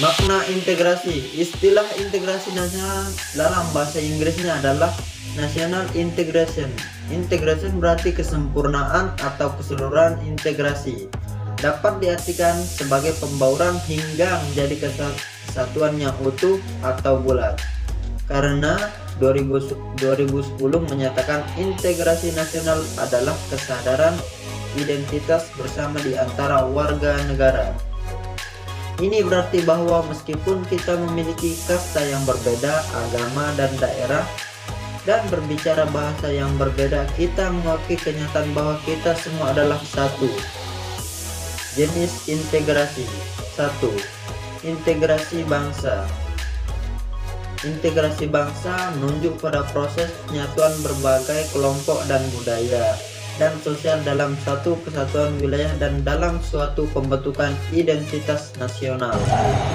Makna integrasi. Istilah integrasi nasional dalam bahasa Inggrisnya adalah national integration. Integration berarti kesempurnaan atau keseluruhan integrasi. Dapat diartikan sebagai pembauran hingga menjadi kesatuan yang utuh atau bulat. Karena 2010 menyatakan integrasi nasional adalah kesadaran identitas bersama di antara warga negara. Ini berarti bahwa meskipun kita memiliki kasta yang berbeda, agama dan daerah, dan berbicara bahasa yang berbeda, kita mengakui kenyataan bahwa kita semua adalah satu. Jenis integrasi. 1. Integrasi bangsa. Integrasi bangsa menunjuk pada proses penyatuan berbagai kelompok dan budaya dan sosial dalam satu kesatuan wilayah dan dalam suatu pembentukan identitas nasional.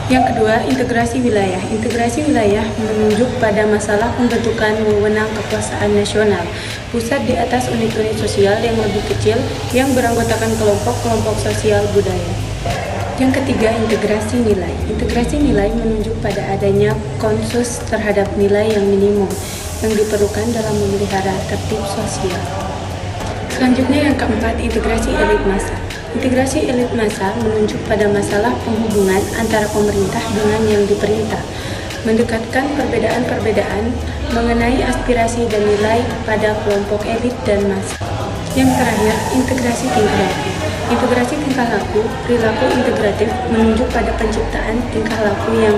Yang kedua, integrasi wilayah. Integrasi wilayah menunjuk pada masalah pembentukan wewenang kekuasaan nasional, pusat di atas unit-unit sosial yang lebih kecil yang beranggotakan kelompok-kelompok sosial budaya. Yang ketiga, integrasi nilai. Integrasi nilai menunjuk pada adanya konsensus terhadap nilai yang minimum yang diperlukan dalam memelihara tertib sosial. Selanjutnya yang keempat, integrasi elit massa. Integrasi elit massa menunjuk pada masalah penghubungan antara pemerintah dengan yang diperintah, mendekatkan perbedaan-perbedaan mengenai aspirasi dan nilai pada kelompok elit dan massa. Yang terakhir, integrasi tingkah laku. Integrasi tingkah laku, perilaku integratif menunjuk pada penciptaan tingkah laku yang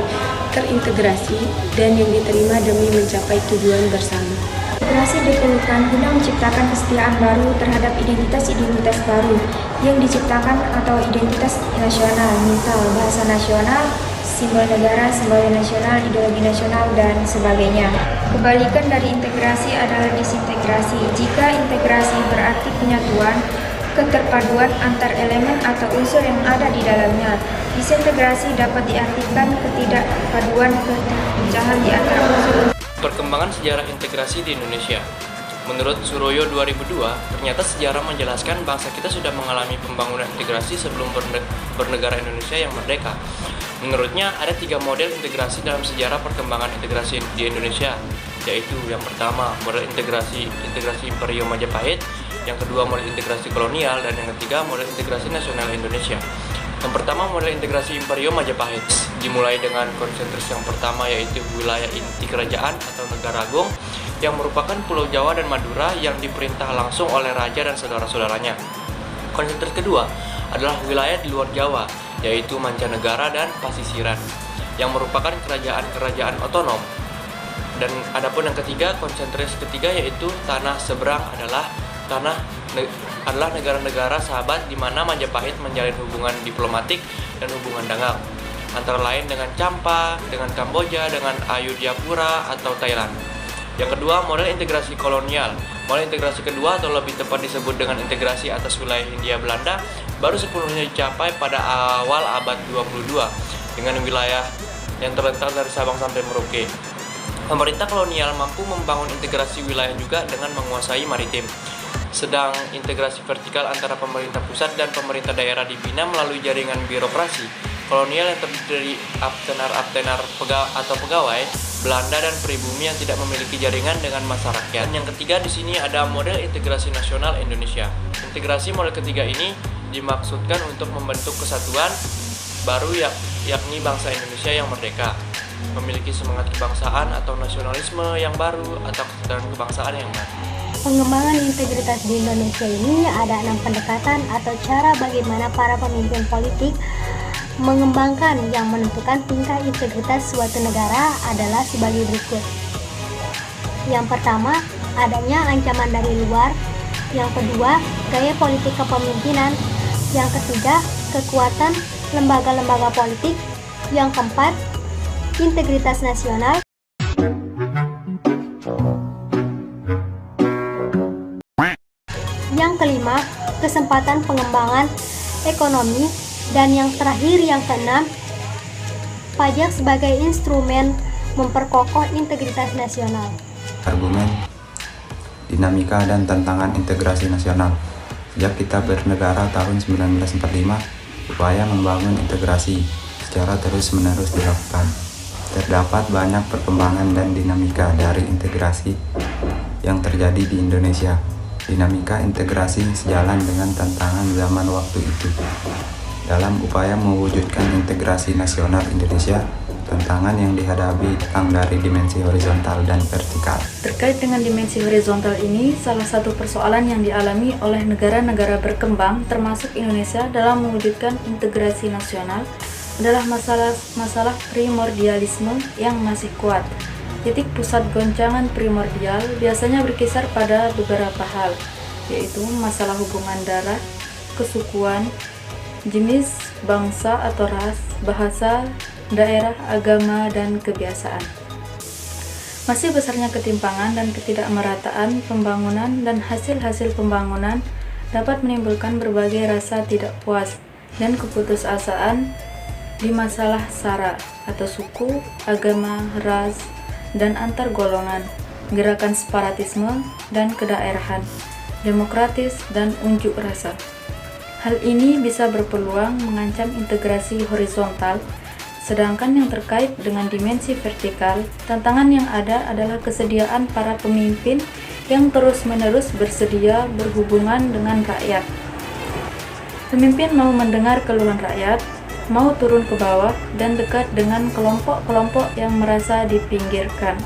terintegrasi dan yang diterima demi mencapai tujuan bersama. Integrasi diperlukan guna menciptakan kesetiaan baru terhadap identitas-identitas baru yang diciptakan atau identitas nasional, misal bahasa nasional, simbol negara, simbol nasional, ideologi nasional, dan sebagainya. Kebalikan dari integrasi adalah disintegrasi. Jika integrasi berarti penyatuan, keterpaduan antar elemen atau unsur yang ada di dalamnya. Disintegrasi dapat diartikan ketidakpaduan, keterpecahan di antara unsur. Perkembangan sejarah integrasi di Indonesia. Menurut Suroyo 2002, ternyata sejarah menjelaskan bangsa kita sudah mengalami pembangunan integrasi sebelum bernegara Indonesia yang merdeka. Menurutnya, ada 3 model integrasi dalam sejarah perkembangan integrasi di Indonesia, yaitu yang pertama, model integrasi Imperium Majapahit, yang kedua, model integrasi kolonial, dan yang ketiga, model integrasi nasional Indonesia. Yang pertama, model integrasi Imperium Majapahit dimulai dengan konsentris yang pertama, yaitu wilayah inti kerajaan atau negara agung yang merupakan Pulau Jawa dan Madura yang diperintah langsung oleh raja dan saudara-saudaranya. Konsentris kedua adalah wilayah di luar Jawa, yaitu mancanegara dan pasisiran yang merupakan kerajaan-kerajaan otonom. Dan adapun yang ketiga, konsentris ketiga yaitu tanah seberang adalah negara-negara sahabat di mana Majapahit menjalin hubungan diplomatik dan hubungan dagang, antara lain dengan Champa, dengan Kamboja, dengan Ayudhya-pura atau Thailand. Yang kedua, model integrasi kolonial. Model integrasi kedua atau lebih tepat disebut dengan integrasi atas wilayah Hindia Belanda baru sepenuhnya dicapai pada awal abad 22 dengan wilayah yang terletak dari Sabang sampai Merauke. Pemerintah kolonial mampu membangun integrasi wilayah juga dengan menguasai maritim. Sedang integrasi vertikal antara pemerintah pusat dan pemerintah daerah dibina melalui jaringan birokrasi kolonial yang terdiri dari aptenar atau pegawai Belanda dan pribumi yang tidak memiliki jaringan dengan masyarakat. Yang ketiga di sini ada model integrasi nasional Indonesia. Integrasi model ketiga ini dimaksudkan untuk membentuk kesatuan baru yakni bangsa Indonesia yang merdeka, memiliki semangat kebangsaan atau nasionalisme yang baru atau kesadaran kebangsaan yang baru. Pengembangan integritas di Indonesia ini ada 6 pendekatan atau cara bagaimana para pemimpin politik mengembangkan yang menentukan tingkat integritas suatu negara adalah sebagai berikut. Yang pertama, adanya ancaman dari luar. Yang kedua, gaya politik kepemimpinan. Yang ketiga, kekuatan lembaga-lembaga politik. Yang keempat, integritas nasional. Yang kelima, kesempatan pengembangan ekonomi. Dan yang terakhir, yang keenam, pajak sebagai instrumen memperkokoh integritas nasional. Argumen, dinamika dan tantangan integrasi nasional. Sejak kita bernegara tahun 1945, upaya membangun integrasi secara terus-menerus dilakukan. Terdapat banyak perkembangan dan dinamika dari integrasi yang terjadi di Indonesia. Dinamika integrasi sejalan dengan tantangan zaman waktu itu. Dalam upaya mewujudkan integrasi nasional Indonesia, tantangan yang dihadapi datang dari dimensi horizontal dan vertikal. Terkait dengan dimensi horizontal ini, salah satu persoalan yang dialami oleh negara-negara berkembang termasuk Indonesia dalam mewujudkan integrasi nasional adalah masalah primordialisme yang masih kuat. Titik pusat goncangan primordial biasanya berkisar pada beberapa hal, yaitu masalah hubungan darah, kesukuan, jenis, bangsa atau ras, bahasa, daerah, agama, dan kebiasaan. Masih besarnya ketimpangan dan ketidakmerataan pembangunan dan hasil-hasil pembangunan dapat menimbulkan berbagai rasa tidak puas dan keputusasaan di masalah sara atau suku, agama, ras, dan antar golongan, gerakan separatisme dan kedaerahan, demokratis dan unjuk rasa. Hal ini bisa berpeluang mengancam integrasi horizontal, sedangkan yang terkait dengan dimensi vertikal, tantangan yang ada adalah kesediaan para pemimpin yang terus-menerus bersedia berhubungan dengan rakyat. Pemimpin mau mendengar keluhan rakyat, mau turun ke bawah dan dekat dengan kelompok-kelompok yang merasa dipinggirkan.